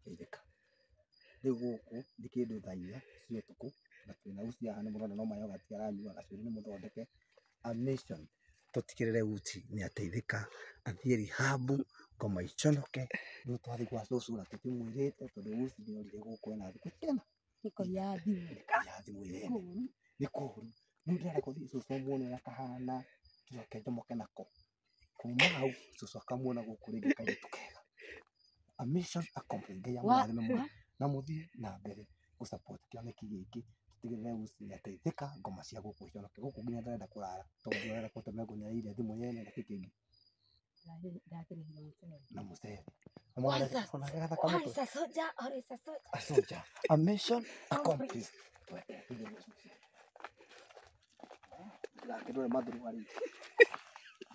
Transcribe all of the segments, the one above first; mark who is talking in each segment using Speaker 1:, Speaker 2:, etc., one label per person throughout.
Speaker 1: Teithĩka. Rĩu gũkũ nĩ kĩndũ thaa 4 cia ũtukũ na twĩna uci haha nĩ mũrona no mayogati aranyua gacuĩrĩ nĩ mũthondeke. A mission tũtigĩrĩre uci nĩ ateithĩka athiĩ rehab ngoma iconoke. Rĩu twathiĩ gwa cũcũ na tũtimwĩrĩte tondũ uci nĩ orire gũkũ ena thikũ ciana
Speaker 2: Nikoya
Speaker 1: thimũ yene nĩ kũũru. Rĩu ndĩrenda gũthiĩ cũcũ muone ũrĩa kahana tũcoke njomoke nako. Kuma hau cũcũ akamuona gũkũ rĩngĩ kairĩtu kega. A mission accomplished. Ngai amũrathime mũno na mũthiĩ na mbere gũ support kĩoneki gĩkĩ. Tũtigĩrĩre uci nĩ ateithĩka ngoma cia gũkũ iconoke. Gũkũ nginya ndarenda kũrara tondũ ndĩrenda gũtemengo nĩ aire thimũ yene na kĩngĩ na mũcere. A soldier. A mission accomplished. Ndakĩrore mathuru harĩ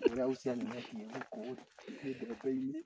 Speaker 1: ũrĩa uci anyonetie gũkũ mbembe-inĩ.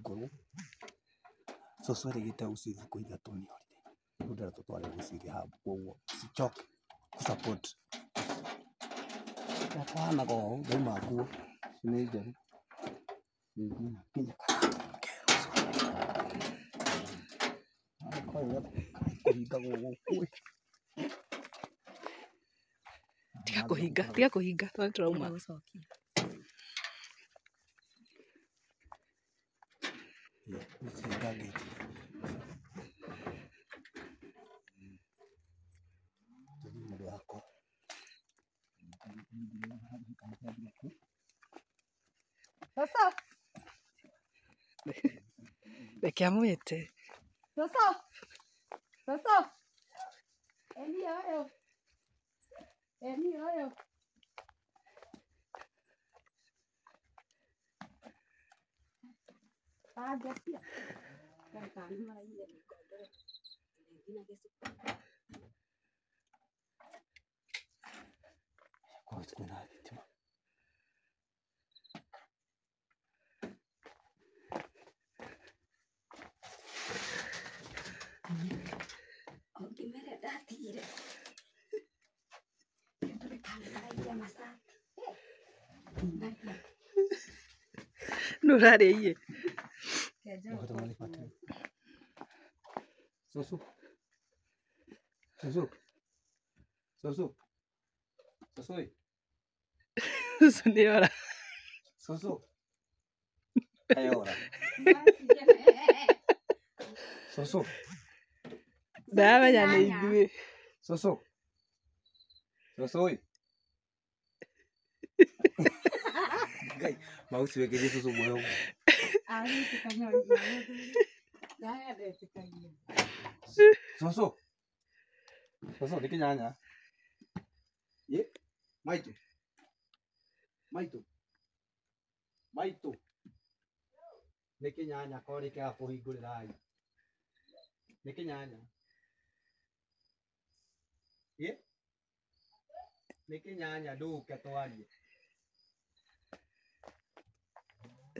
Speaker 1: Ngoro cũcũ erĩgĩte uci thikũ 3 nĩ orire. Rĩu ndĩrenda tũtware uci rehab koguo cicoke gũ support. Kwahanaga ũũ ndauma nguo ici nĩ njerũ nginya kũhingagwo gũkũ.
Speaker 2: Tiga kũhinga tũrauma.
Speaker 3: Sasa.
Speaker 2: Reke amwĩte.
Speaker 3: Sasa. Sasa. Eni oyo. Ajasia. Kani mara ile nikondore. Ngina gesi.
Speaker 1: Kwa kuna vitu.
Speaker 3: Okimere datire. Kani masa.
Speaker 2: Nurarĩiye.
Speaker 1: Cũcũ. Cũcũ. Cũcũ. Cũcũ ĩ.
Speaker 2: Cũcũ nĩ ora.
Speaker 1: Cũcũ. Ayora. Cũcũ.
Speaker 2: Ndamenya nĩ ithuĩ.
Speaker 1: Cũcũ. Cũcũ ĩ. Ngai, mauci wekĩrie cũcũ muoyo. Cũcũ. Cũcũ nĩ kĩnyanya. Ye, maitũ. Nĩ kĩnyanya korĩ kĩa kũhingũrĩra ai. Nĩ kĩnyanya. Ye. Nĩ kĩnyanya ndũke twarie.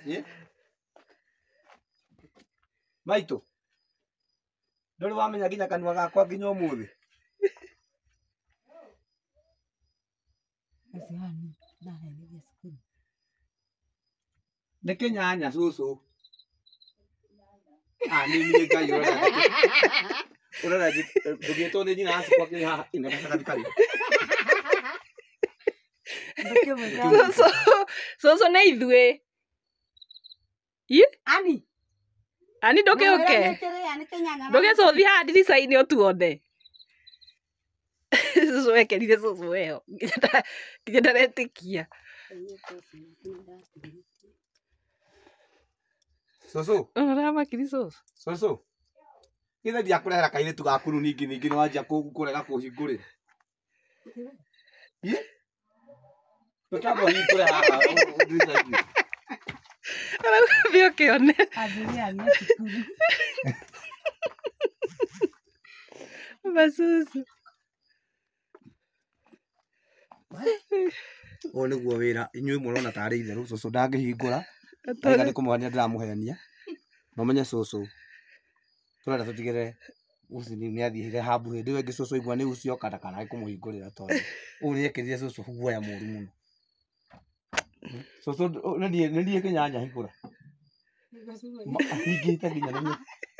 Speaker 1: Ye. Maitũ. Ndũrĩ wamenya nginya kanua gakwa nginya ũmũthĩ. Nĩ kĩnyanya cũcũ. Nĩ niĩ Ngai ũrora ndũgĩtwo nĩ nyina acikwa kĩ haha ina gatagatĩ karĩ.
Speaker 2: Cũcũ nĩ ithuĩ. Ani ndũkĩũke. Ndũgĩcũthi haha ndirica-inĩ ũtuone. Cũcũ wekerire cũcũ weho. Nginya ndaretĩkia.
Speaker 1: Cũcũ.
Speaker 2: Ũramakiri cũcũ.
Speaker 1: Cũcũ. Githe ndiakũrehera kairĩtu gaku rĩu ningĩ nĩ wanjia kũrega kũhingũrĩra. Ye. Tũkamba ũhingũre haha ndirica-inĩ.
Speaker 2: Thiĩ ũkĩone. Masusu.
Speaker 1: Ũyũ nĩguo wĩra inyuĩ mũrona tarĩ itherũ cũcũ ndangĩhingũra aiga nĩ kũmũhenia ndĩramũhenia na ũmenye cũcũ tũrenda tũtigĩrĩre uci nĩ athire hambu hĩndĩ ĩyo ĩngĩ cũcũ aigua nĩ uci oka ndakanage kũmũhingũrĩra tondũ ũyũ nĩ ekĩrire cũcũ guoya mũru mũno. Cũcũ nĩ niĩ kĩnyanya hingũra ahingĩte nginya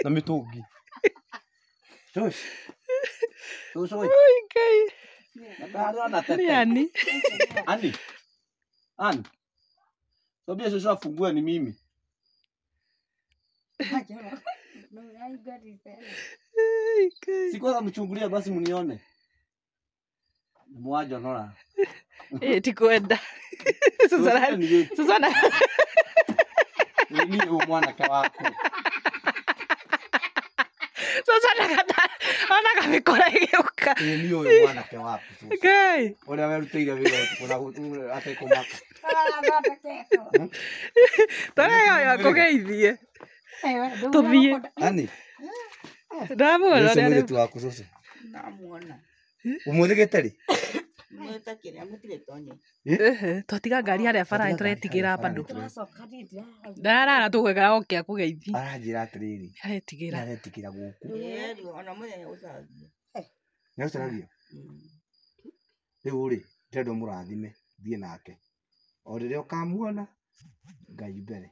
Speaker 1: na mĩtũngi. Cũcũ
Speaker 2: Ani.
Speaker 1: Ani. Sobia cũcũ afungue ni mimi. Sikuwa mchungulia basi mnione. Mwajonora.
Speaker 2: Tikwenda. Susana.
Speaker 1: Ni mwanake wako.
Speaker 2: Susana kata ona kamikora igeuka.
Speaker 1: Ni uyu mwanake wako.
Speaker 2: Ngai.
Speaker 1: Ora werutĩire wĩra kuna atekũmaka.
Speaker 2: Tore yo kugeithie. Tuthie.
Speaker 1: Ani.
Speaker 2: Ndamuona
Speaker 1: Nĩ mũirĩtu waku cũcũ.
Speaker 4: Ndamuona.
Speaker 1: Ũmũthigĩte rĩ?
Speaker 4: Mweta kĩrĩa mũtirĩ tonye.
Speaker 2: Twatiga ngari harĩa bara tũretigĩra bado.
Speaker 3: Tũracoka ndindira.
Speaker 2: Ndarara tũgwega oke akũgeithie.
Speaker 1: Aranjĩra atĩrĩrĩ.
Speaker 2: Aretigĩra.
Speaker 1: Aretigĩra gũkũ.
Speaker 4: Yeri ona mũthenya ũcaragia.
Speaker 1: Nĩ ũcaragia? Rĩu rĩ ndĩrenda mũrathime thiĩ nake. O rĩrĩa ũkamuona Ngai mbere.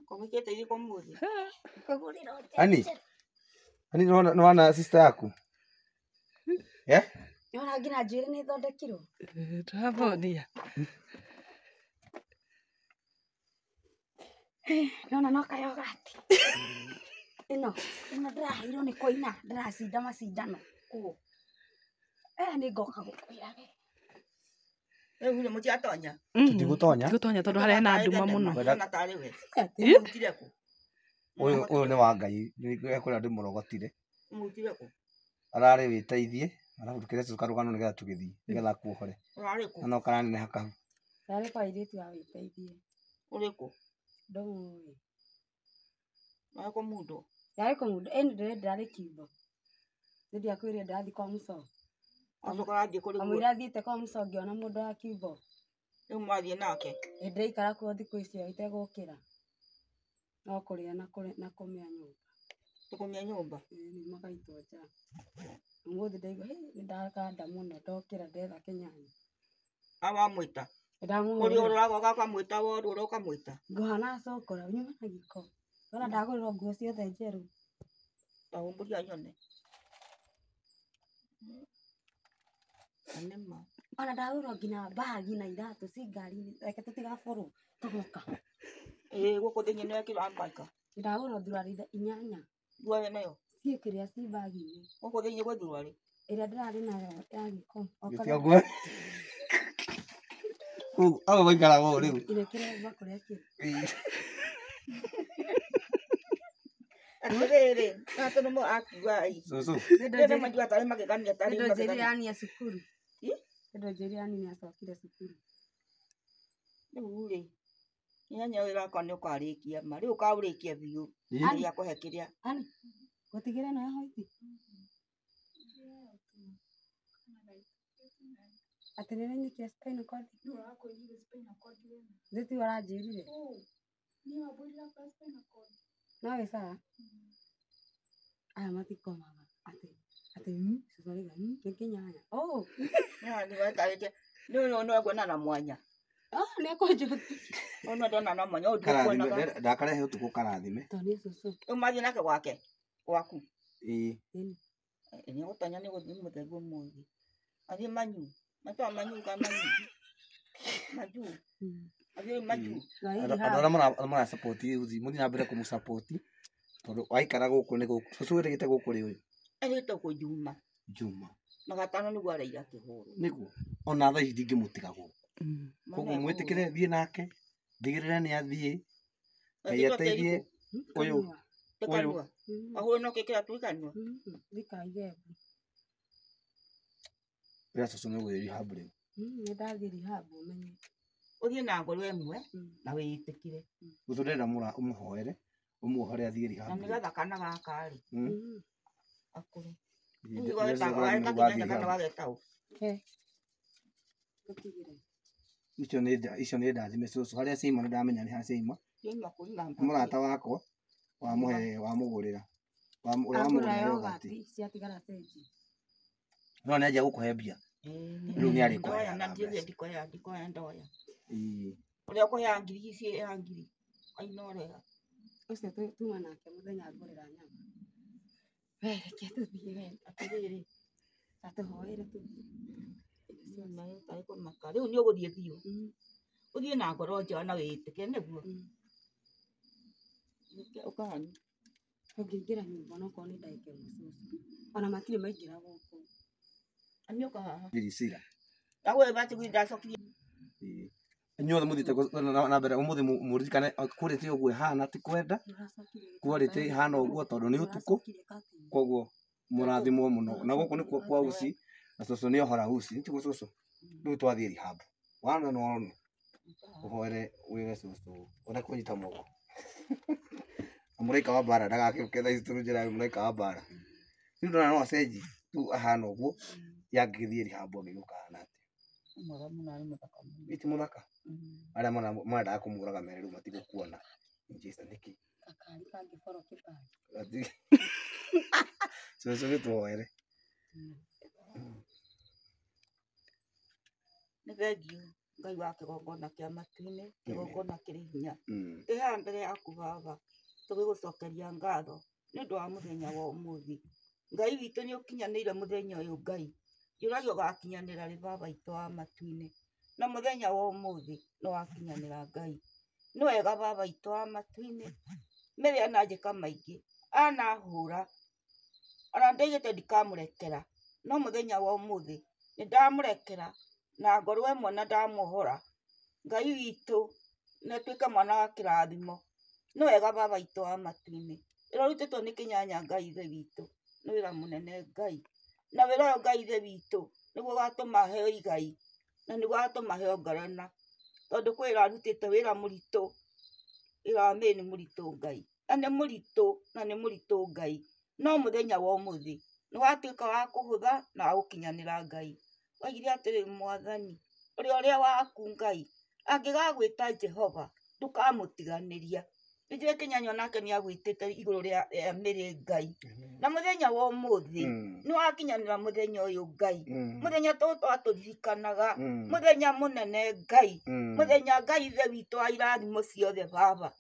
Speaker 4: Komikĩte irĩkũ mũthĩ?
Speaker 1: Ani. Ani nĩwana sister yaku?
Speaker 3: Nĩwona nginya njuĩrĩ nĩ ithondekirwo.
Speaker 2: Ndĩramonia.
Speaker 3: Nĩwona no kayogati. Ĩno ndĩraheirwo nĩ kũina ndĩracinda macindano. Nĩ ngoka gũkwĩra we.
Speaker 4: Rĩu nĩ mũtiatonya.
Speaker 1: Tũtigũtonya.
Speaker 2: Tũtonya tondũ harĩa hena nduma mũno.
Speaker 4: Na tarĩ we. Mũtire kũ?
Speaker 1: Ũyũ nĩ wa Ngai ekũrĩa ndĩmũrogotire.
Speaker 4: Mũtire kũ?
Speaker 1: Ararĩ wĩteithie arabu tũkĩre karũgano nĩgetha tũgĩthiĩ nĩgetha kuohore.
Speaker 4: Ũrarĩ kũ?
Speaker 1: Na no karaneneha kahau.
Speaker 3: Ndarĩ kwa airĩtu a wĩteithie.
Speaker 4: Ũrĩ kũ?
Speaker 3: Ndũmũĩ.
Speaker 4: Ndarĩ kũ mũndũ?
Speaker 3: Ndarĩ kwa mũndũ. Ĩni ndarĩ kiugo. Nĩndĩ akwĩrire ndathi kwa mũco.
Speaker 4: Acoka athiĩ kũrĩ
Speaker 3: Kamũira athiĩte kwa mũco ngĩona mũndũ wa kiugo.
Speaker 4: rĩu mwathiĩ nake.
Speaker 3: Ndĩraikara kuo thikũ icio itegũkĩra. No kũrĩa na kũmĩa nyũmba.
Speaker 4: Tũkũmia nyũmba.
Speaker 3: Nĩ magaitwo nja. Ũmũthĩ ndaigua nĩndakanda mũno ndokĩra ndetha kĩnyanya.
Speaker 4: Awamwĩta. Ũrĩ ũragoka kamwĩta woru ũroka mwĩta.
Speaker 3: Ngũhana cokora nyuma na gĩko. Ona ndagũrĩrwo nguo ciothe njerũ.
Speaker 4: Ndahũmbũria nyone. Anema.
Speaker 3: Ona ndagũrĩrwo nginya mbagi na iratũ ci ngari-inĩ. Reke tũtigaborwo tũgoka.
Speaker 4: Gũkũ thĩinĩ nĩ wekĩrwo handbag.
Speaker 3: Ndagũrĩrwo thuruarĩ 8.
Speaker 4: Thuruarĩ nayo.
Speaker 3: Ciĩ kĩrĩa ci mbagi-inĩ.
Speaker 4: Gũkũ thĩinĩ gwĩ thuruarĩ.
Speaker 3: Ĩrĩa ndĩrarĩ nayo ya gĩko.
Speaker 1: Gĩtiagwe. Aba waikaraga ũũ rĩu.
Speaker 3: Irekere bakũrĩa kĩ.
Speaker 4: Atĩrĩrĩ, natũ nĩ mũrakiuga ĩ.
Speaker 1: Cũcũ.
Speaker 4: Ndĩrĩ maitũ atarĩ magegania tarĩ
Speaker 3: Ndĩndo njĩrĩ
Speaker 4: magegania.
Speaker 3: yani ya cukuru. Ndĩndo njĩrĩ yani nĩ acokire cukuru.
Speaker 4: Rĩu rĩ, nyanya wĩra wakwa nĩ ũkarĩkia ma. Rĩu ũkaũrĩkia biũ. Gĩa kũhe kĩrĩa.
Speaker 3: Ani, gũtigĩre na hoiti. Atĩrĩrĩ nĩ kia spinal cord. Thĩti waranjĩrire. No wĩ sawa? Aya matikomaga. Atĩ cũcũ nĩ kĩnyanya.
Speaker 4: Nĩ wetarĩte. Rĩu nĩ wekuona na mwanya.
Speaker 3: Nĩ ekũnjuti.
Speaker 4: Ona ndona na mwanya.
Speaker 1: Karathime ndakarehe ũtukũ karathime.
Speaker 3: Tondũ nĩ cũcũ.
Speaker 4: Rĩu mathiĩ nake gwake. Gwaku.
Speaker 1: Ĩĩ.
Speaker 4: Nĩ gũtonya nĩ gũthiĩ mũthenya ũmũthĩ. Athiĩ manyu. Matwa manyu ka manyu. Manyu. Athiĩ manyu.
Speaker 1: Andũ arĩa mara support uthi mũthiĩ na mbere kũmũ-support tondũ waikara gũkũ nĩ gũkũ. Cũcũ wĩrĩgĩte gũkũ rĩ ũyũ?
Speaker 4: Egĩtagwo Juma.
Speaker 1: Juma.
Speaker 4: Na gatano nĩguo araira kĩhũrũ.
Speaker 1: Nĩguo. Ona thaa ici ndingĩmũtiga gũkũ. Koguo mwĩtĩkĩre thiĩ nake. Ndigĩrĩre nĩ athiĩ. Ngai ateithie ũyũ.
Speaker 4: Tũkanua. Ahũrũ no kĩkĩra tũikanua.
Speaker 3: Ndikaige.
Speaker 1: Wĩra cũcũ nĩ gũthiĩ rehab rĩu.
Speaker 3: Nĩ ndathiĩ rehab ũmenye.
Speaker 4: Ũthiĩ na ngoro ĩmwe na wĩĩtĩkire.
Speaker 1: Cũcũ ndĩrenda ũmũhoere, ũmuohore athiĩ rehab.
Speaker 4: Na nĩgetha kana gaka rĩ. Akũre. Ndio wagetaga wagetaũ.
Speaker 3: Tũtigire.
Speaker 1: Icio nĩ ndathime cũcũ harĩa ciaima nĩ ndamenya nĩ ha ciaima.
Speaker 4: Ciaima kũrima
Speaker 1: Mũrata wakwa wamũgũrĩra ũrĩa
Speaker 3: Agũra
Speaker 1: wamũgũrĩra
Speaker 3: yogati
Speaker 1: yogati
Speaker 3: ciatigara cenji.
Speaker 1: no nĩ anjia gũkũhe mbia. Rĩu nĩ arĩ kũheaga
Speaker 4: ndoya na ndiuge
Speaker 1: mbeca.
Speaker 4: ndikoya ndoya.
Speaker 1: Ĩĩ.
Speaker 4: Ũrĩa ũkũheaga ngiri ici ya ngiri ainorega.
Speaker 3: Ũcio tuma nake mũthenya ngũrĩra nyama. We reke tũthiĩ we
Speaker 4: Atĩrĩrĩ,
Speaker 3: ta tũhoere tũthiĩ.
Speaker 4: tarĩ kũmaka. Rĩu nĩ ũgũthiĩ biũ. Ũthiĩ na ngoro njega na wĩĩtĩke nĩguo. Ũkahani.
Speaker 3: Ũngĩingĩra nyũmba no korwo nĩ ndagĩka ĩmwe cũcũ. Ona matirĩ maingĩra gũkũ.
Speaker 4: Ani ũka haha.
Speaker 1: Thirisira.
Speaker 4: Ndagũthaitha bati ndacokirie.
Speaker 1: Ĩĩ. Inyuothe mũthiĩte na mbere ũmũthĩ mũririkane quality ũguo ĩhana ti kwenda. Quality ĩhana ũguo tondũ nĩ ũtukũ. Koguo mũrathimwo mũno. Na gũkũ nĩkuo kwa uci na cũcũ nĩ ohora uci. Nĩtiguo cũcũ. Rĩu twathiĩ rehab. Wana no ũhoere wĩre cũcũ. Ona kũnyita moko. Mũraika wa mbara ndagakĩũke thaa ici tũrũnjĩra mũraika wa mbara. Rĩu ndona no acenji. Rĩu ahana ũguo. Yangĩgĩthiĩ rehab angĩgĩũka ahana atĩa.
Speaker 4: Mwega mũno arĩ mũthaka mũno.
Speaker 1: Iti mũthaka. Arĩa marendaga kũmũraga merĩ rĩu matigũkuona. Jesu nĩkĩ.
Speaker 3: Kakari kangĩkorwo kĩbari.
Speaker 1: Cũcũ gĩtwoere.
Speaker 4: Nĩ thengiũ Ngai wa kĩgongona kĩa matu-inĩ, kĩgongona kĩrĩ hinya. Ndĩ haha mbere yaku Baba, tũgĩgũcokeria ngatho nĩ ũndũ wa mũthenya wa ũmũthĩ. Ngai witũ nĩ ũkinyanĩire mũthenya ũyũ Ngai. Njũragia ũgakinyanĩra rĩ Baba witũ wa matu-inĩ. Na mũthenya wa ũmũthĩ nĩ wakinyanĩra Ngai. Nĩ wega Baba witũ wa matu-inĩ. Mĩrĩ ananjĩka maingĩ, anahũra. Ona ndaigĩte ndikamũrekera. No mũthenya wa ũmũthĩ nĩ ndamũrekera na ngoro ĩmwe na ndamuohora. Ngai witũ nĩ atuĩke mwana wa kĩrathimo. Nĩ wega Baba witũ wa matu-inĩ. Wĩra ũrutĩtwo nĩ Kĩnyanya Ngai ithe witũ nĩ wĩra mũnene Ngai. Na wĩra ũyũ Ngai ithe witũ nĩguo ũgatũma heo igai na nĩguo ũgatũma heo ngarana. Tondũ kwĩ wĩra arutĩte wĩra mũritũ. Wĩra wa mĩrĩ nĩ mũritũ Ngai. Na nĩ mũritũ na nĩ mũritũ Ngai. No mũthenya wa ũmũthĩ nĩ watuĩka wa kũhũtha na wa gũkinyanĩra Ngai. Waigire atĩrĩ Mwathani, ũrĩa waku Ngai angĩgagwĩta Jehova ndũkamũtiganĩria. Nĩnjũĩ Kĩnyanya onake nĩ agwĩtĩte igũrũ rĩa mĩrĩ Ngai. Na mũthenya wa ũmũthĩ nĩ wakinyanĩra mũthenya ũyũ Ngai. Mũthenya twatũririkanaga. Mũthenya mũnene Ngai. Mũthenya Ngai ithe witũ wa irathimo ciothe Baba.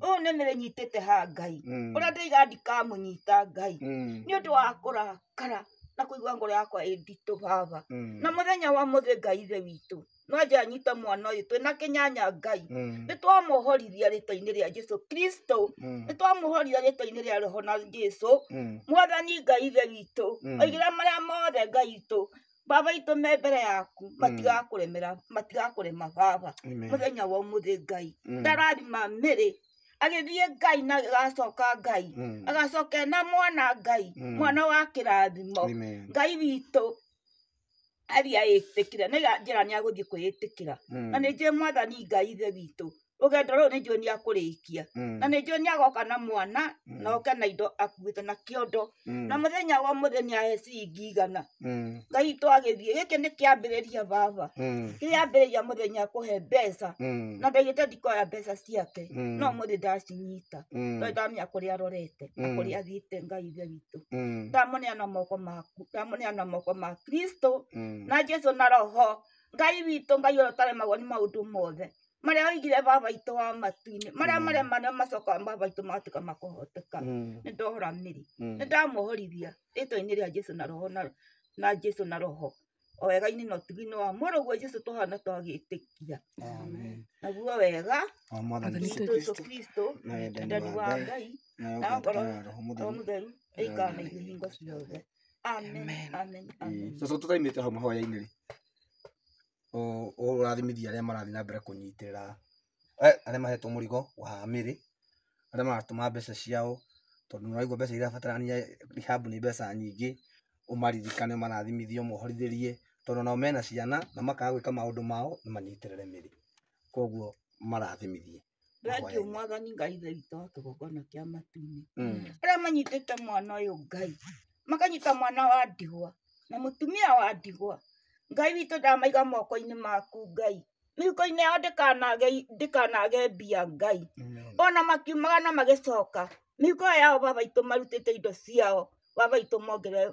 Speaker 4: Ũyũ nĩ mĩrĩ nyitĩte ha Ngai. Ũrĩa ndĩiga ndikamũnyita Ngai. Nĩ ũndũ wa kũrakara na kũigua ngoro yakwa ĩ nditũ Baba. Na mũthenya wa mũthĩ Ngai ithe witũ no nja anyita mwana ũyũ twĩna Kĩnyanya Ngai. Nĩ twamũhorithia rĩtwa-inĩ rĩa Jesũ Kristo. Nĩ twamũhorithia rĩtwa-inĩ rĩa Roho na Jesũ. Mwathani Ngai ithe witũ oigire marĩa mothe Ngai witũ Baba witũ me mbere yaku matigakũrema Baba. Mũthenya wa ũmũthĩ Ngai ndarathima mĩrĩ agĩthiĩ Ngai na agacoka Ngai agacoka na mwana Ngai mwana wa kĩrathimo. Ngai witũ aria ĩtĩkĩra nĩ njĩra nĩ agũthiĩ kwĩĩtĩkĩra. Na nĩ njũĩ Mwathani Ngai ithe witũ rũgendo rũrũ nĩ njũĩ nĩ akũrĩkia. Na nĩ njũĩ nĩ agoka na mwana na oke na indo akuĩte na kĩondo. Na mũthenya wa mũthĩ nĩ ahe ciringi 100. Ngai witũ agĩthiĩ gĩkĩ nĩ kĩambĩrĩria Baba. Kĩambĩrĩria mũthenya kũhe mbeca. Na ndaigĩte ndikoya mbeca ciake. No mũthĩ ndacinyita. Tondũ ndamenya kũrĩa arorete na kũrĩa athiĩte Ngai ithe witũ. Ndamũneana moko maku. Ndamũneana moko ma Kristo na Jesũ na Roho. Ngai witũ Ngai ũrĩa ũtaremagwo nĩ maũndũ mothe marĩa oigire Baba witũ wa matu-inĩ marĩa macokaga Baba witũ magatuĩka makũhoteka. Nĩ ndohora mĩrĩ. Nĩ ndamuohorithia rĩtwa-inĩ rĩa Jesũ na Roho na Jesũ na Roho. O wega-inĩ na ũtugi-inĩ wa mũrũguo Jesũ tũhana twagĩĩtĩkia. Naguo wega witũ Jesũ Kristo endani wa Ngai na ngoro Roho Mũtheru ĩikare na ithuĩ hingo ciothe. Amen. Amen. Amen.
Speaker 1: Cũcũ tũtaimĩte hau mahoya-inĩ rĩ ũrathimithia arĩa marathiĩ na mbere kũnyitĩrĩra arĩa mahetwo mũrigo wa mĩrĩ, arĩa maratũma mbeca ciao tondũ nĩũraigua mbeca irabatarania rehab nĩ mbeca nyingĩ. Ũmaririkane marathimithio ũmohorithĩrie tondũ nao mena ciana na makaga gwĩka maũndũ mao nĩ manyitĩrĩre mĩrĩ. Koguo marathimithie.
Speaker 4: Thengiũ Mwathani Ngai ithe witũ wa kĩgongona kĩa matu-inĩ. Arĩa manyitĩte mwana ũyũ Ngai makanyita mwana wa ndigwa na mutumia wa ndigwa. Ngai witũ ndamaiga moko-inĩ maku Ngai, mĩhuko-inĩ yao ndĩkanage mbia Ngai, ona makiumaga na magĩcoka mĩhuko yao baba itũ marutĩte indo ciao, baba itũ mongerere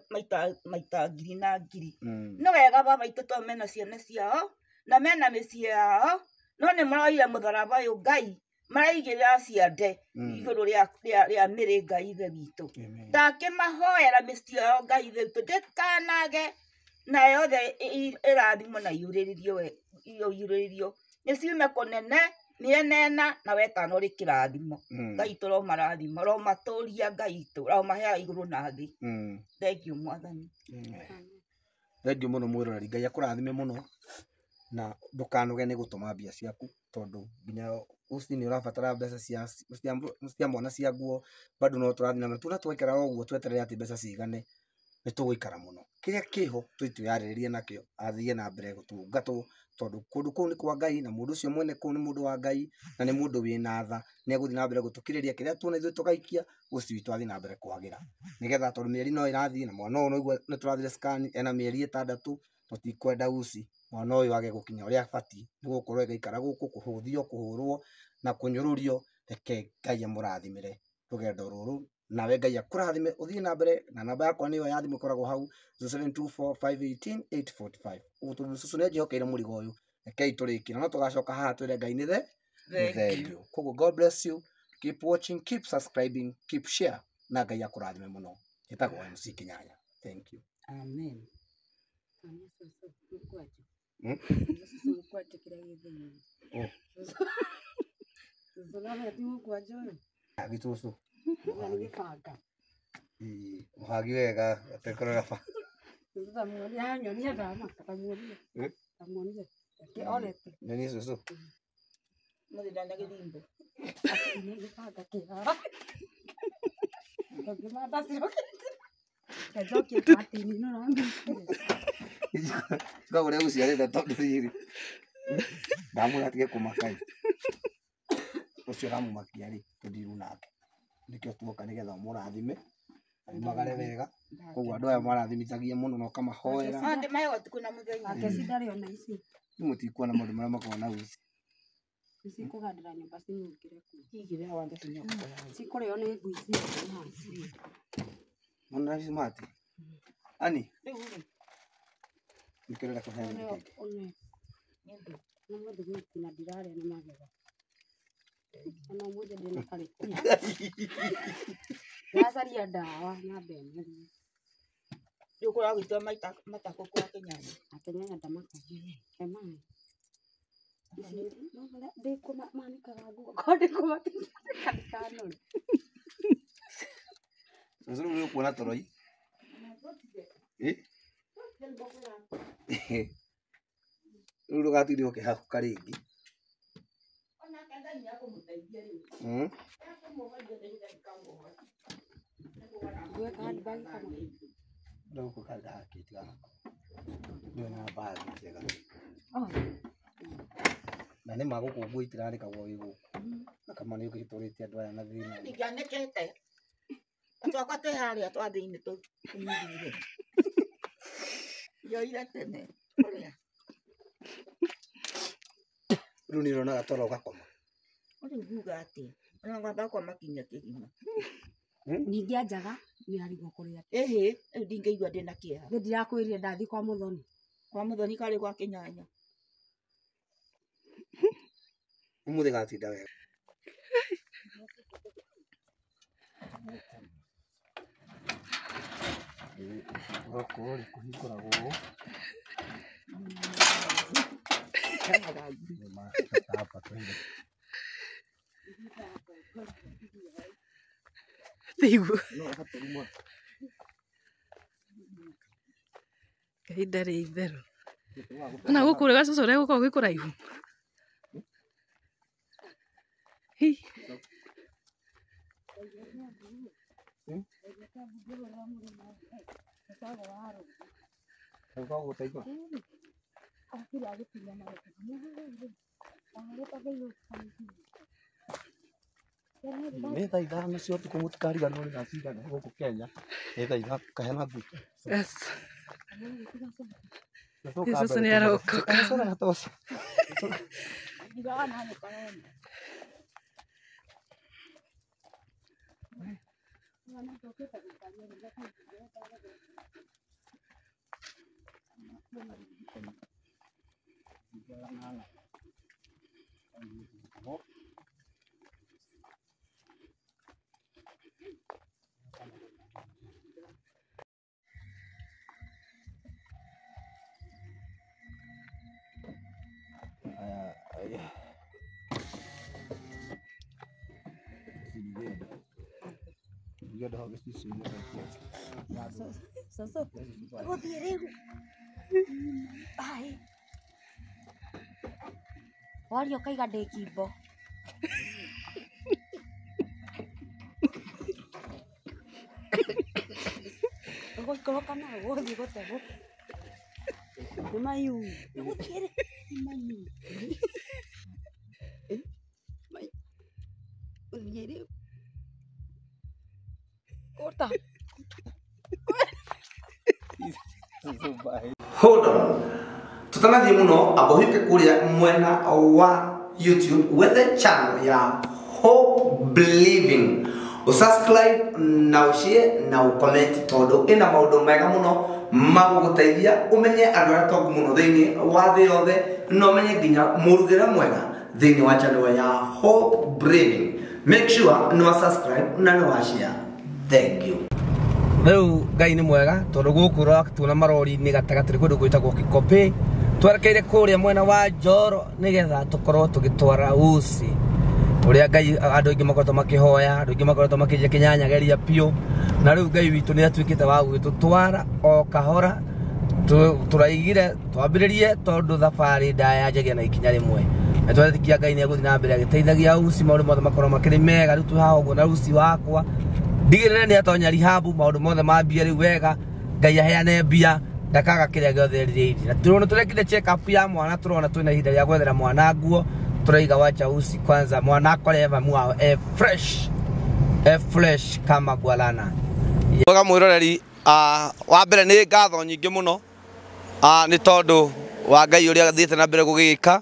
Speaker 4: maita ngiri na ngiri. Nĩ wega baba itũ tondũ mena ciana ciao na mena mĩciĩ yao, no nĩ maroire mũtharaba ũyũ Ngai maraigĩrĩra ciande igũrũ rĩa mĩrĩ Ngai ithe witũ. Ndakĩmahoera mĩciĩ yao Ngai ithe witũ ndĩkanage, na yothe ĩrathimwo na iyũrĩrĩrio nĩ ciume kũnene mĩena ĩna na wetano rĩ kĩrathimo. Ngai tũromarathima, romatũria Ngai itũ, romaheaga igũrũ na thĩ. Thengiũ Mwathani.
Speaker 1: Thengiũ mũno mwĩroreri, Ngai akũrathime mũno na ndũkanoge nĩ gũtũma mbia ciaku, tondũ nginya uci nĩ ũrabatara mbeca cia mwana cia nguo, bado no tũrathiĩ na mbere. Tuna twaikara ũguo tweterere atĩ mbeca cigane nĩ tũgũikara mũno. Kĩrĩa kĩho twĩyarĩrĩrie nakĩo athiĩ na mbere gũtũngatwo, tondũ kũndũ kũu nĩ kwa Ngai na mũndũ ũcio mwene kũu nĩ mũndũ wa Ngai na nĩ mũndũ wĩna tha, nĩ egũthiĩ na mbere gũtũkĩrĩria kĩrĩa tuona ithuĩ tũgaikia, ũcio witũ athiĩ na mbere kwagĩra, nĩgetha tondũ mĩeri no ĩrathiĩ na mwana ũyũ noiguo nĩ tũrathire scan ena mĩeri 6, tũtikwenda uci mwana ũyũ age gũkinya ũrĩa abatiĩ, nĩ gũkorwo ĩgaikara gũkũ kũhũthio, kũhũrwo na kũnyũrũrio. Reke Ngai amũrathimĩre rũgendo rũrũ, nawe Ngai akũrathime ũthiĩ na mbere. Na namba yakwa nĩyo ya thimũ ĩkoragwo hau 0724518845. Ũguo cũcũ nĩ anjĩhokeire mũrigo ũyũ, rekei tũrĩkie na no tũgacoka haha twĩre Ngai nĩ thengiũ. Koguo God bless you, keep watching, keep subscribing, keep share, na Ngai akũrathime mũno. Njĩtagwo MC Kĩnyanya. Thank you.
Speaker 3: Amen.
Speaker 1: Gĩtũcũ mũhagi wega atekorera ba nyonie cũcũ
Speaker 4: mũthindana gĩthimbo
Speaker 1: Kau ũrĩa gũciarĩte tondũ rĩrĩ ndamwĩra atige kũmaka ũcio ũramũmakia rĩ tũndiru nake, nĩkĩo tuoka nĩgetha mũrathime umagare wega. Koguo andũ aya marathimithagia mũno na ũkamahoera, mũtikuona maũndũ marĩa makoragwo na uci.
Speaker 3: Kũgandĩra nyũmba cikũrĩo nĩ ngui ici.
Speaker 1: Mwana smart ani nikĩrora kũheana
Speaker 3: na ndirarĩa nĩ magego. Ona mũthĩ ndĩna karĩkia ndacaria ndawa nyambe merie
Speaker 4: ndũkũra gwĩtwo matakũ kwa Kĩnyanya.
Speaker 3: Akĩnyanya ndamakagia he maĩ ndĩkũmanĩkaga nguo korwo ndĩkũmanĩkanore.
Speaker 1: Cũcũ rĩu nĩ ũkuona toroi rĩu ndũgatinde ũkĩhakũka rĩngĩ. Na nĩ magũkũngũo itirarĩkagwo wĩ gũkũ na kama nĩ ũgĩtũrĩtie andũ aya na thĩna.
Speaker 4: Ndingĩanĩkĩte twakwa twĩ harĩa twa thĩinĩ tũnyitire njoire tene kũrĩa
Speaker 1: rĩu nĩ ũronaga toro ũgakoma.
Speaker 4: Rĩu nguga atĩ ona ngwamba gũkoma kinya kĩgima.
Speaker 3: Ningĩ anjaga nĩ arigwo kũrĩa.
Speaker 4: Ĩhĩ rĩu ndingĩigua ndĩna kĩeha.
Speaker 3: Nĩ ndirakwĩrire ndathiĩ kwa Mũthoni.
Speaker 4: Kwa Mũthoni karĩ gwa Kĩnyanya.
Speaker 1: Ũmũthĩ gatinda wega. Gũkũ rĩ kũhingũragwo ũũ.
Speaker 2: Thĩguo kahinda rĩ itherũ ona gũkũ rĩ gacũcũ ũrĩa gũkoragwo gwĩ kũraihu.
Speaker 1: Nĩ thaa ithano cio ũtukũ mũtikariganĩrwo nĩ thaa cigana gũkũ Kenya. Nĩ thaa ithano kahena ngui.
Speaker 2: Yes. Yesu ni arokoka.
Speaker 4: Sasa, aku diri. Ai. Wario kaiga ndĩ kimbo. Ũgũikũrũka na ũgũthiĩ gũtegwo. Nĩ mayu. Ũgũthiĩ mayu. Ũthiĩ Corta.
Speaker 5: Hold on. Tutanathiĩ mũno abohike kuria mwena wa YouTube with the channel ya Hope Believing. Usubscribe na ushare na ucomment tondu ina maundu mega muno magũgũteithia umenye andũ arĩa tongu muno thĩinĩ wa thĩ yothe no menye nginya mũrugĩre mwega thĩinĩ wa channel ya Hope Believing. Make sure no subscribe na no share. Thank you.
Speaker 6: Riu Ngai ni mwega tondu guku tuona marori ni gatagati kundu gwitagwo Kikopi twerekeire kuria mwena wa Njoro nigetha tukorwo tugitwara uci uria Ngai andu ingi makoretwo makihoya andu ingi makoretwo makije kinyanyageria pio na riu Ngai witu ni atuikite wa gututwara o kahora turaigire twambiririe tondu thabari ndaya njagia na ikinya rimwe na twetikia Ngai ni aguthi na mbere agiteithagia uci maundu mothe makorwo makiri mega riu tuhaha uguo na uci wakwa ndigirire ni atonya rihabu maundu mothe mambia riu wega Ngai aheane mbia ndakaga kiria giothe riri na turona turekire check up ya mwana turona twina ihinda ria gwethera mwana nguo turaiga wacha uci kwanza mwana akoreva muao fresh kama gwalana wega mwiroreri wa mbere ni ngatho nyingi muno ni tondu wa Ngai uria thiete na mbere gugika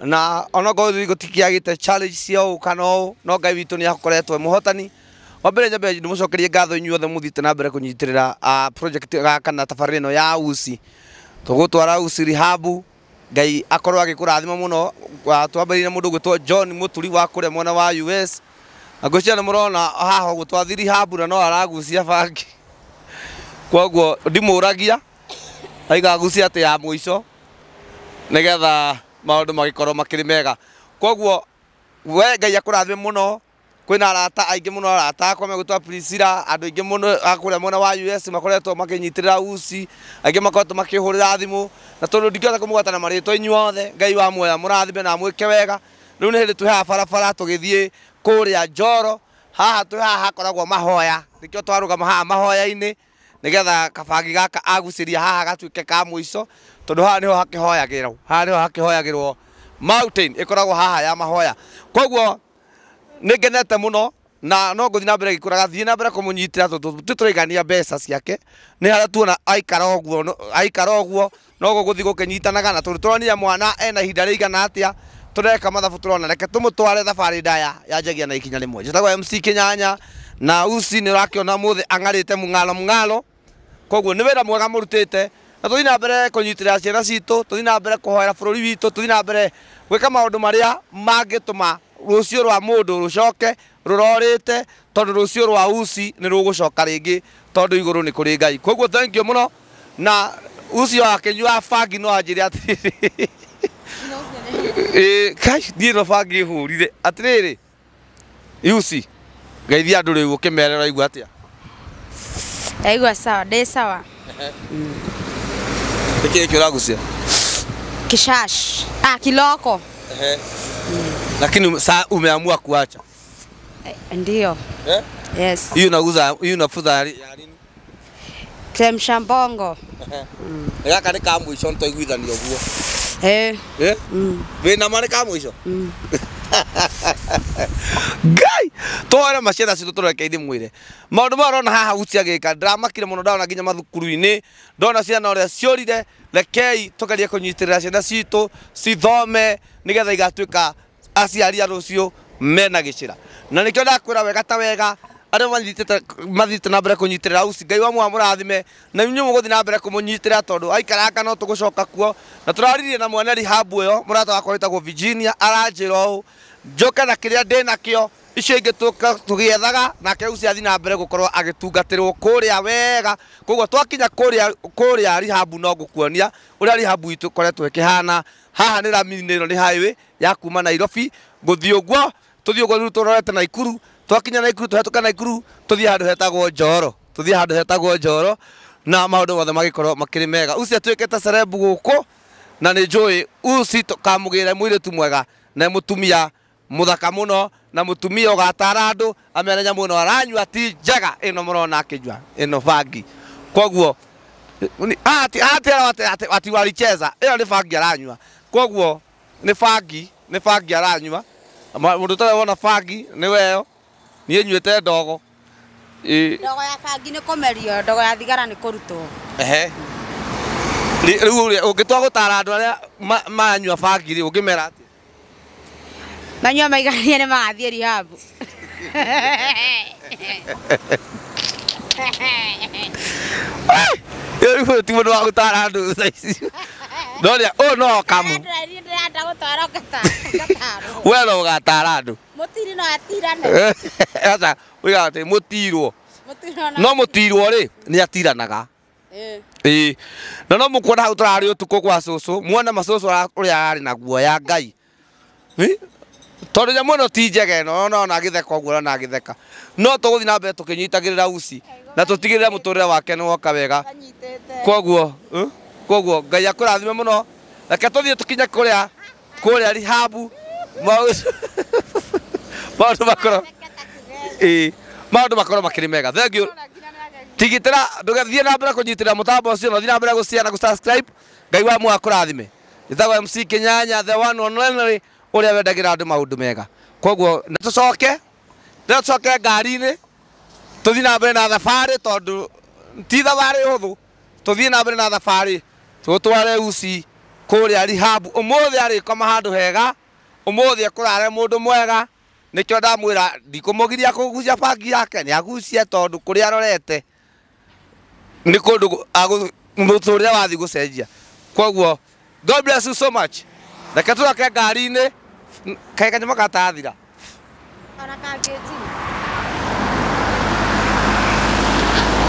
Speaker 6: na onogo gutikiagite challenge cio kana no Ngai witu ni akoretwo muhotani wambere nyambe ndimucokerie ngatho inyuothe muthite na mbere kunyitirira project kana tabarĩra ĩno ya uci tugutwara uci rihabu Ngai akorwo agikurathima muno twambĩrĩire mũndũ gwĩtwo John Muturi wa kũrĩa mwena wa US agũcia nĩ mũrona haha gũtwathi rihabu na no aragucia bangi koguo ndimũragia aiga gucia atĩ ya mũico nigetha maũndũ magikorwo makĩrĩ mega koguo we Ngai akũrathime muno kwina arata aingi muno arata akwa megutwa Priscilla andu aingi muno akuria mwena wa US makoretwo makinyitirira uci aingi makoretwo makihurira thimu na tondu ndingĩhota kũmũgwatana marĩtwa inyuothe Ngai wa muoya mũrathime na mwĩke wega rĩu nĩ hĩndĩ twĩhaha barabara tũgĩthiĩ kũrĩa Njoro haha twĩhaha hakoragwo mahoya nĩkĩo twarũgama haha mahoya-inĩ nĩgetha kabangi gaka agucĩria haha gatuĩke ka mũico tondu haha nĩho hakĩhoyagĩrwo mountain ĩkoragwo haha ya mahoya koguo nigenete muno na no nguthi na mbere gikuraga thii na mbere kumunyitira tuturaigania mbeca ciake ni haria tuona aikara oguo no guguthi gukinyitanaga na turonia mwana ena ihinda riigana atia tureka mathabu turona reke tumutware thabari ndaya ya njagia na ikinya rimwe njitagwo MC Kinyanya na uci ni urakiona muthi angarite mungalo koguo ni wira mwega murutite na tuthi na mbere kunyitira ciana citu tuthi na mbere kuhoera bururi witu tuthi na mbere gwika maundu maria mangituma rucio rwa mundu rucoke rurorite tondu rucio rwa uci ni rugucoka ringi tondu iguru ni kuri Ngai koguo thank you muno na ucio akinyua bangi no anjire atiri kai ndiro bangi hurire atiriri uci Ngeithia andu riu ukimerera igua atia
Speaker 3: Aigua sawa ndi sawa
Speaker 5: Niki kiragucia
Speaker 3: Kishash kiloko
Speaker 5: lakini saa umeamua kuacha
Speaker 3: ndio yes
Speaker 5: hiyo unafuza ya nini
Speaker 3: Chemsha mbongo
Speaker 5: gaka ni ka mwisho ntoiguithanio guo we na mane ka mwisho Ngai
Speaker 6: tore maciara citu tureke ithi mwire maundu marona haha uciagika dramakire muno ndona nginya mathukuru-ini ndona ciana uria ciorire rekei tugerie kunyitirira ciana citu cithome nigetha igatuika aciari a rucio mena gicira na nikio ndakwira wega ta wega aria mathite na mbere kunyitirira uci Ngai wa mũrathime na inyuĩ mũgũthiĩ na mbere kũmũnyitĩrĩra tondũ aikaranga no tũgũcoka kuo na tũraririe na mwene rehab ĩyo mũrata wakwa wĩtagwo Virginia aranjĩra ũũ njoke na kĩrĩa ndĩ nakĩo icio ingĩ tũgĩethaga nake uci athiĩ na mbere gũkorwo agĩtungatĩrwo kũrĩa wega koguo twakinya kũrĩa rehab no ngũkuonia ũrĩa rehab itũ ĩkoretwo ĩkĩhana haha nĩ rami-inĩ ĩno nĩ highway ya kuma Nairobi gũthiĩ ũguo tũthiĩ ũguo rĩu tũrorete Naikuru twakinya Naikuru tũhetũka Naikuru tũthiĩ handũ hetagwo Njoro na maũndũ mothe magĩkorwo makĩrĩ mega uci atuĩkĩte celeb gũkũ na nĩ njũĩ uci tũkamũgĩre mũirĩtu mwega na mũtumia muthaka muno na mutumia ũgatara andũ amenya nyamũ ĩno aranyua ti njega ĩno mũrona akĩnyua ĩno bangi koguo ati walicheza ĩyo nĩ bangi aranyua koguo nĩ bangi aranyua mũndũ ũtarĩ wona bangi nĩ weyo niĩ nyuĩte ndogo
Speaker 3: ndogo ya bangi nĩ kũmerio ndogo ya thigara nĩ kũrutwo
Speaker 6: rĩu ũngĩtua gũtara andũ arĩa manyua bangi rĩ ũngĩmera atĩa
Speaker 3: manyua maiganie nĩ magathiĩ rehab
Speaker 6: rĩu ti mũndũ wa gũtara andũ thaa ici ndorĩa ũyũ no kamu
Speaker 3: ndĩrenda gũtwara
Speaker 6: we no ũgatara andũ
Speaker 3: mũtiri no atirane
Speaker 6: aca ũigaga atĩ mũtirwo no mũtirwo rĩ nĩ atiranaga na no mũkuona hau tũrarĩ ũtukũ kwa cũcũ muone macũcũ ũrĩa arĩ na guoya Ngai tondũ nyamũ ĩno ti njega ĩno ona agĩtheka ũguo ona agĩtheka no tũgũthiĩ na mbere tũkĩnyitagĩrĩra uci na tũtigĩrĩre mũtũrĩre wake nĩ woka wega koguo Ngai akũrathime mũno reke tũthiĩ tũkinye kũrĩa rehab maũndũ makorwo makĩrĩ mega thengiũ tigitĩra ndũgathiĩ na mbere kũnyitĩrĩra mũtambo ũcio na ũthiĩ na mbere gũshare na gũsubscribe Ngai wa mũndũ akũrathime njĩtagwo MC Kĩnyanya the one and only ũrĩa wendagĩra andũ maũndũ mega koguo nĩ tũcoke ngari-inĩ tũthiĩ na mbere na thabarĩ tondũ ti thabarĩ hũthũ tũthiĩ na mbere na thabarĩ tũtware uci kũrĩa rehab ũmũthĩ arĩkoma handũ hega ũmũthĩ ekũrare mũndũ mwega nĩkĩo ndamwĩra ndikũmũgiria kũgucia bangi yake nĩ agucie tondũ kũrĩa arorete nĩ kũndũ mũtũrĩre wathiĩ gũcenjia koguo God bless you so much reke tũcoke ngari-inĩ kaĩ kanyamũ gatathira
Speaker 3: ona kangĩnjina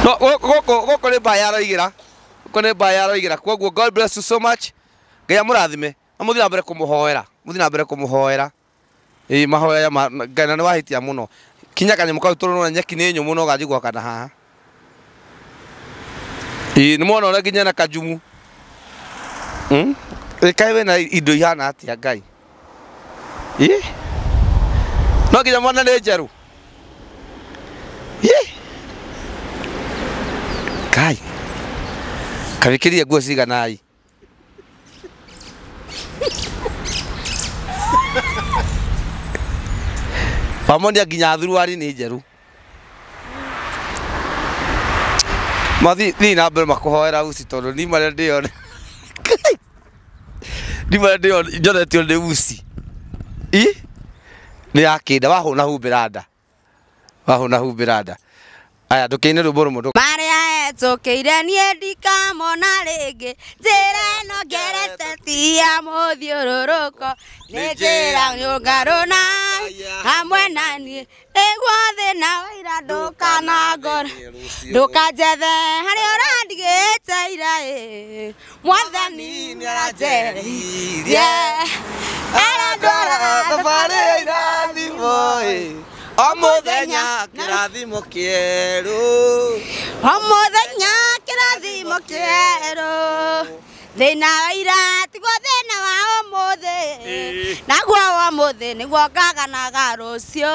Speaker 6: no gũkũ nĩ mbaya aroigĩra koguo God bless you so much Ngai amũrathime na mũthiĩ na mbere kũmũhoera mahoya Ngai na nĩ wahĩtia mũno kinya kanyamũ kau tũrona nyeki nĩ nyũmũ no ganjigwo kana haha nĩ mwona ũrĩa nginya na kajumu kaĩ wĩna indo ihana atĩa Ngai no nginya mwana nĩ njerũ Ngai kabĩkĩrie nguo ciganai pamoja nginya thuruari nĩ njerũ mathi na mbere makũhoera uci tondũ ni marĩa ndĩone njonetio nĩ uci nĩ yakĩnda wahũna humbĩra nda aya ndũkĩine rwĩmbo rũmwe
Speaker 3: marĩa hetũkĩire niĩ ndikamona rĩngĩ njĩra ĩno ngerete ti ya mũthiũrũrũko nĩ njĩra nyũngarũ na hamwe na niĩ nĩguo thĩna wa ira ndũkanangore ndũkanjethe harĩa ũrandigĩte ira mwathani nĩaranjereirie arandwara
Speaker 6: thabarĩ irathimo o mũthenya kĩrathimo kĩerũ
Speaker 3: thĩna wa ira tiguo thĩna wa ũmũthĩ naguo wa ũmũthĩ nĩguo ngaganaga rũciũ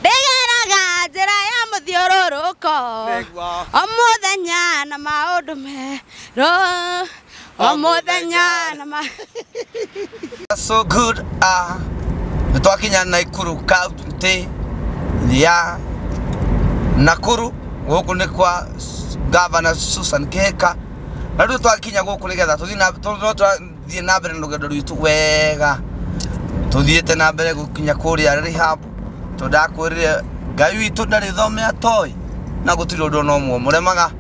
Speaker 3: ndĩgeraga njĩra ya mũthiũrũrũko o mũthenya na maũndũ merũ o mũthenya na
Speaker 6: so good nĩtwakinya Naikuru County ya Nakuru guku ni kwa Governor Susan Kihika na riu twakinya guku nigetha tuthie na mbere rugendo rwitu wega tuthiete na mbere gukinya kuria rehab tundakwirire Ngai witu ndari thome atoi na gutiri undu no mwo muremaga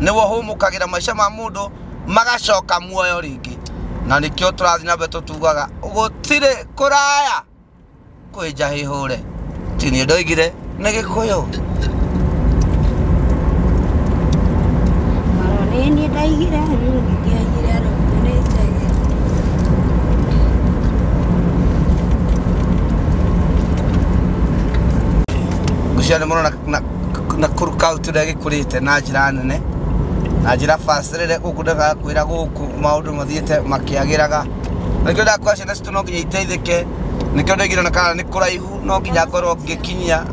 Speaker 6: niwo humukagira maisha ma mundu magacoka muoyo ringi na nikio turathi na mbere tutugaga gutire kuraya kwija hihure tini ndoigire ni Gikuyu
Speaker 3: Maroni ndaigire ngiagire arokunete
Speaker 6: guciana muno na Kurukau tude gikurite na njira nene na njira fasirire gukundaga kwira guku maundu mathiete makiagiraga nikio ndakwa ciana citu no nginya iteithike nikio ndigire na kana ni kuraihu no nginya ngorwo ngikinyia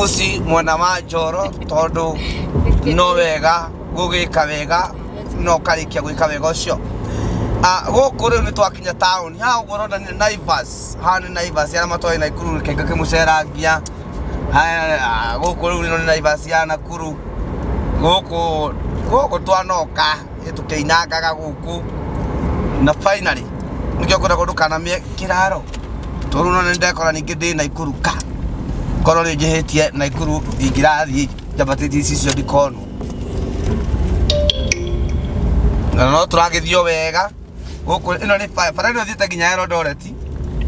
Speaker 6: uci mwena wa Njoro tondu no wega gugika wega no karikia gwika wega ucio guku riu ni twakinya town ha ugorona ni Naivas ha ni Naivas ya matoi na Ikuru kenga kimucerangia guku riu ni Naivas ya Nakuru guku twanoka tukeinangaga guku na finally nikio kura kundu kana mie kiraro toru no ndekora ningi ndi na Ikuru ka koro ri jihitie na Ikuru ingirathi jabatiti icio ndikono no turagithio wega guku ino ni bara no thiete nginya Eldoret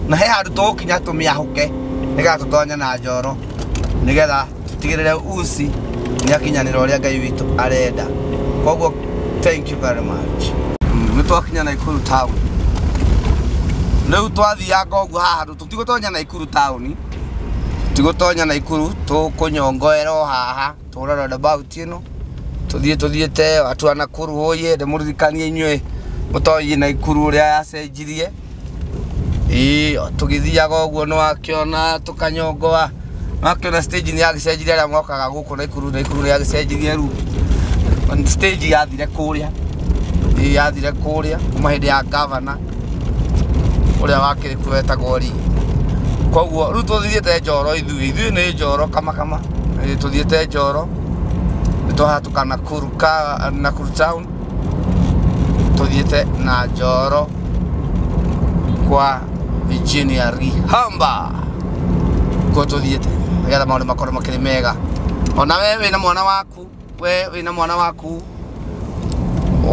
Speaker 6: na he handu tukinya tumiahuke nigetha tutonya na Njoro nigetha tutigirire uci ni akinyanira uria Ngai witu arenda koguo thank you very much ni twakinya na Ikuru town riu twathianga uguo haha tutigutonya na Ikuru town tigutonya na Ikuru tukunyongoero haha turora about ino tuthiete watu wa Nakuru oye ndimurikanie inywe mutoyi na Ikuru uria yacenjirie tugithiaga uguo no akiona tukanyongoa makiona stage ni yagicenjirie aria mokaga guku na Ikuru yagicenjirie ru stage yathire kuria kuma hindi ya governor uria wakiri kwetagwo ri koguo ru tuthiete Njoro ithui ni Njoro kama tuthiete Njoro nituhatuka Nakuru town tuthiete na Njoro kwa Virginia Rihamba ko tuthiete nigetha maundu makorwo makiri mega ona we wina mwana waku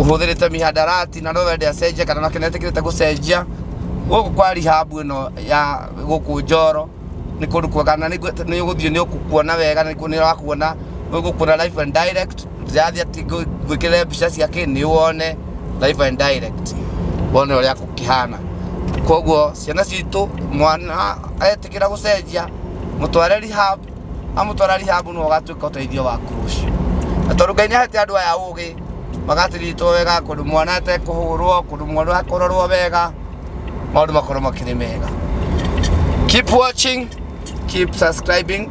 Speaker 6: uhuthirite mihadarati na ndowende acenjia kana nakenetikirite gucenjia guku kwa rehab ino ya guku Njoro ni kundu kwegana ni guthio ni ukukuona wega ni kunira wakuona gukuna live and direct jathi ati gwikire mbica ciake ni wone live and direct wone uria kukihana koguo ciana citu mwana etikira gucenjia mutware rehab no gatwika uteithio waku rucio atondu Ngai ni ahete andu aya ugi magatiritwo wega kundu mwana ate kuhurwo kundu mwana akororwo wega maundu makorwo makiri mega keep watching keep subscribing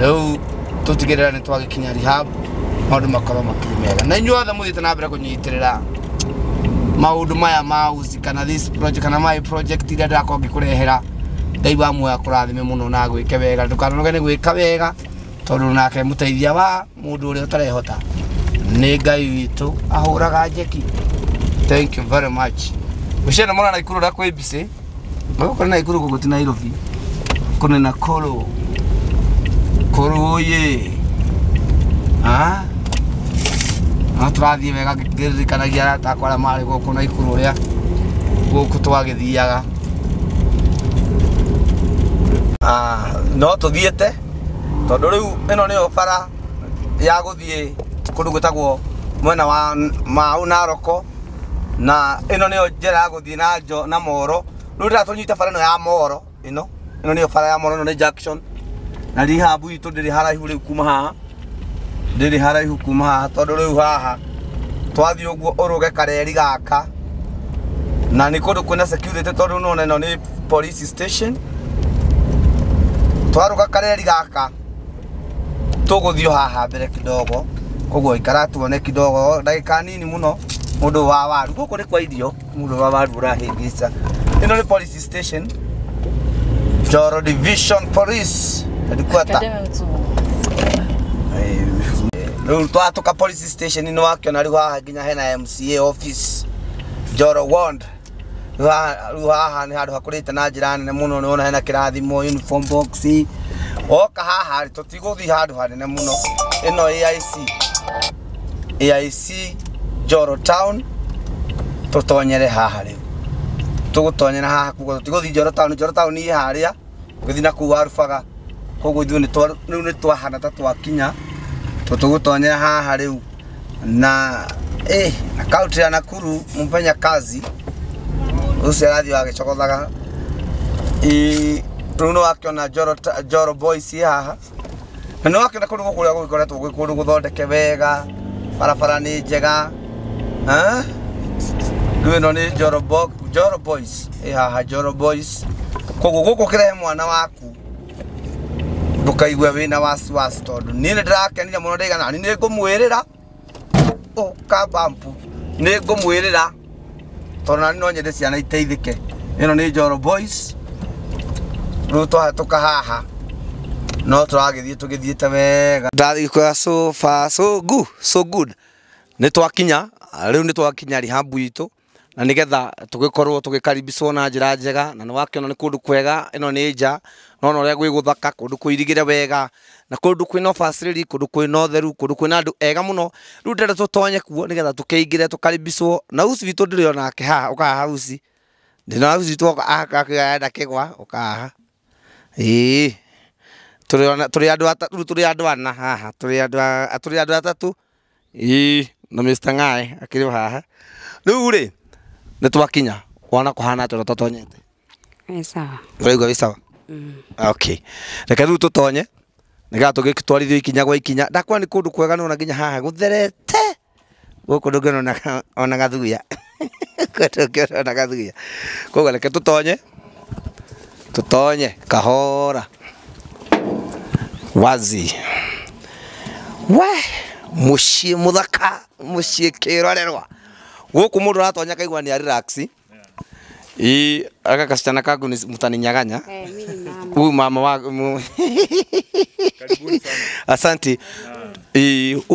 Speaker 6: riu tutigirira ni twagikinya rehab maundu makorwo makiri mega na inyuothe muthiite na mbere kunyitirira maundu maya mauzi kana this project kana my project iria ndirakorwo ngikurehera Ngai wa muoyo kurathime muno na gwike wega ndukanoge ni gwika wega tondu nake muteithia wa mundu uria utarehota ni Ngai witu ahuraga njeki thank you very much ushena mwana na Ikuru ndakwe bise magoko na Ikuru guguti Nairobi kune na koro oye turathie wega ngirikanagia atakora mari guku na Ikuru uria guku twagithiaga no tuthiete tondu riu ino ni bara ya guthie kundu gwitagwo mwena wa Mau Naroko na ino niyo njira ya guthie na Moro riu ndatunyita bara ino ya Moro ino niyo bara ya Moro ino ni junction na rehab itu ndiri haraihu riu kuma haha tondu riu haha twathie uguo uruge kareri gaka na ni kundu kwina security tondu no ino ni police station twaruga kareri gaka tuguthio haha mbere kidogo koguo ikara tuone kidogo ndagika nini muno mundu wa waru guku ni kwa idio mundu wa waru urahingisa ino ni police station Njoro Division Police Ndikwata. Rĩu twatũka police station nĩ wakĩona rĩu haha nginya hena MCA office Njoro Ward. Rĩu haha nĩ handũ hakũrĩte na njĩra nene mũno, nĩ wona hena kĩrathimo uniform box. Oka haha tũtigũthiĩ handũ hanene mũno. Ĩno AIC Njoro Town. Tũtonyere haha rĩu. Tũgũtonyera haha kuga tũtigũthiĩ Njoro Town ĩ harĩa. Gũthiĩ na kũu Arubaga. Koguo ithuĩ nĩ twahana ta twakinya. Tũgũtonyera haha rĩu na na kaunti ya Nakuru mfanya kazi ucio arathiĩ agĩcogothaga rĩu nĩ wakĩona Njoro Boys haha na nĩ wakĩona kũndũ kũrĩa gũgĩkoretwo gwĩ kũndũ gũthondeke wega, barabara nĩ njega. Rĩu ĩno nĩ Njoro Boys haha Njoro Boys. Koguo gũkũ kĩrehe mwana waku ndũkaigwe wĩna wasiwasi tondũ niĩ nĩ ndĩrakenire mũno ndaigana nĩ ngũmwĩrĩra kabampu nĩ ngũmwĩrĩra tondũ nani no nyende ciana iteithĩke. Ĩno nĩ Njoro Boys. Rĩu twahĩtũka haha no tũgĩthiĩte wega. Ndathiĩ kuoya so far so good. Nĩ twakinya rĩu nĩ twakinya rehab itũ na nĩgetha tũgĩkorwo tũgĩkaribicwo na njĩra njega na nĩ wakĩona nĩ kũndũ kwega. Ĩno nĩ nja no ũrĩa gwĩ gũthaka, kũndũ kũirigĩre wega na kũndũ kwĩna ũbacĩrĩri, kũndũ kwĩna ũtheru, kũndũ kwĩna andũ ega mũno. Rĩu ndĩrenda tũtonye kuo nĩgetha tũkĩingĩre tũkaribicwo na uci witũ ndĩrĩ onake haha. Ũka haha uci ndĩna uci witũ akĩenda kĩgwa. Ũka haha tũrĩ andũ ana haha, tũrĩ andũ atatũ na Mr. Ng'aĩ akĩrĩ haha. Rĩu rĩ nĩ twakinya wona kũhana atĩ tũtonyete.
Speaker 3: Sawa.
Speaker 6: Ũraigua wĩ sawa? Okay. Reke rĩu tũtonye nĩgetha tũgĩtwarithio ikinya gwa ikinya. Ndakwĩra nĩ kũndũ kwega nĩ ona nginya haha gũtherete. Gũkũ ndũngĩona ona gathuya. Ona gathuya. Koguo reke tũtonye kahora. Wazi. Mũciĩ mũthaka, mũciĩ kĩrorerwa. Gũkũ mũndũ aratonya kaigua nĩ relax. Aka kasichana kangu ni mtaninyaganya. Huyu mama wangu. Karibuni sana. Asante.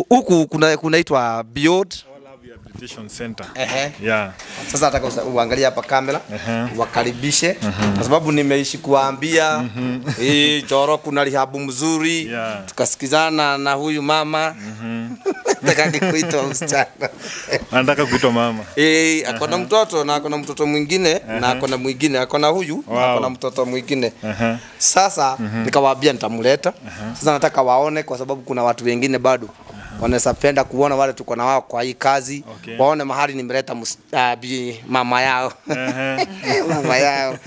Speaker 6: Huku kunaitwa Beyond Rehabilitation Center. Yeah. Sasa nataka uangalie hapa kamera, wakaribishe kwa sababu nimeishi kuambia Njoro kuna rehab mzuri. Tukasikizana na huyu mama. Nataka kuitwa msichana. Anataka kuitwa mama. Akona mtoto na akona mtoto mwingine na akona mwingine, akona huyu na akona mtoto mwingine. Sasa nikawaambia nitamleta. Sasa nataka waone kwa sababu kuna watu wengine bado wanaweza penda kuona wale tuko na wao kwa hii kazi. Waone mahali nimeleta mama yao. Mama yao.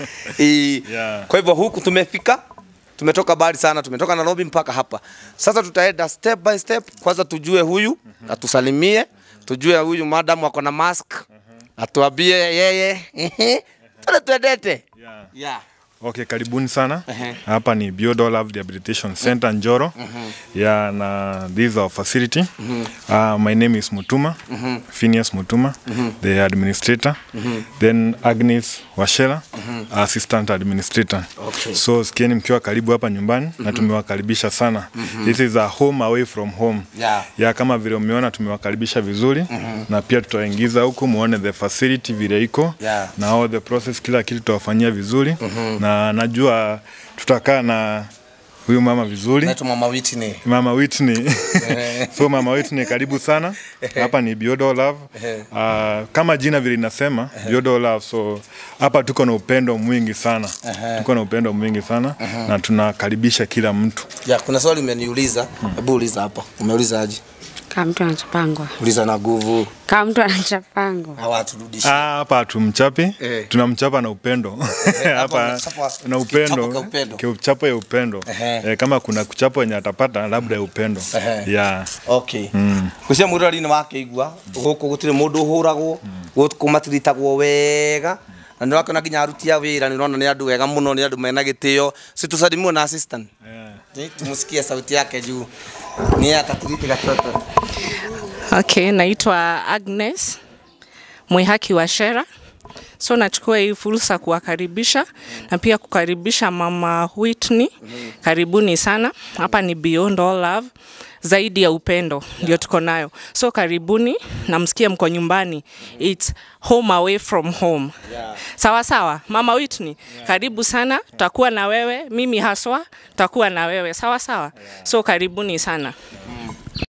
Speaker 6: Kwa hivyo huku tumefika. Tumetoka bali sana, tumetoka Nairobi mpaka hapa. Sasa tutaenda step by step. Kwanza tujue huyu, atusalimie. Tujue huyu madam wako na mask. Atuambie yeye. Tuendete. Yeah.
Speaker 7: Okay, karibuni sana. Hapa ni Beyond Rehabilitation Center Njoro. Yeah, na this is our facility. My name is Mutuma, Phineas Mutuma, the administrator. Then Agnes Washela, assistant administrator. So sikieni mkiwa karibu hapa nyumbani na tumewakaribisha sana. This is a home away from home. Yeah, kama vile umeona tumewakaribisha vizuri na pia tutaingiza huku muone the facility vile iko na all the process, kila kitu tutawafanyia vizuri. Na najua tutakaa na huyu mama vizuri.
Speaker 6: Naitwa Mama Whitney.
Speaker 7: Mama Whitney. So Mama Whitney karibu sana. Hapa ni Beyond Love. Kama jina vile linasema Beyond Love, so hapa tuko na upendo mwingi sana. Tuko na upendo mwingi sana na tunakaribisha kila mtu.
Speaker 6: Ya, kuna swali umeniuliza. Hebu uliza hapa. Umeuliza aje?
Speaker 3: Kama mtu anachapangwa.
Speaker 6: Uliza na nguvu.
Speaker 3: Kama mtu anachapangwa.
Speaker 6: Hawaturudisha.
Speaker 7: Hapa tumchapi. Tunamchapa na upendo. Hapa na upendo. Kiuchapo ya upendo. Kama kuna kuchapo yenye atapata labda ya upendo. Yeah.
Speaker 6: Okay. Kucia murari ni wakeigua guku gutire mundu huragwo guku matiritagwo wega na nĩ wakona nginya aruti a wĩra nĩ ũrona nĩ andũ wega mũno, nĩ andũ mena gĩtĩo. Si tusalimue na assistant. Tumusikie sauti yake juu. Ni atatiriti gatoto.
Speaker 2: Okay, naitwa Agnes Mwihaki Washera. So nachukua hii fursa kuwakaribisha na pia kukaribisha Mama Whitney. Karibuni sana. Hapa ni Beyond All Love. Zaidi ya upendo ndio tuko nayo. So karibuni na msikie mko nyumbani. It's home away from home. Sawa sawa. Mama Whitney, karibu sana. Tutakuwa na wewe. Mimi haswa tutakuwa na wewe. Sawa sawa. So karibuni sana.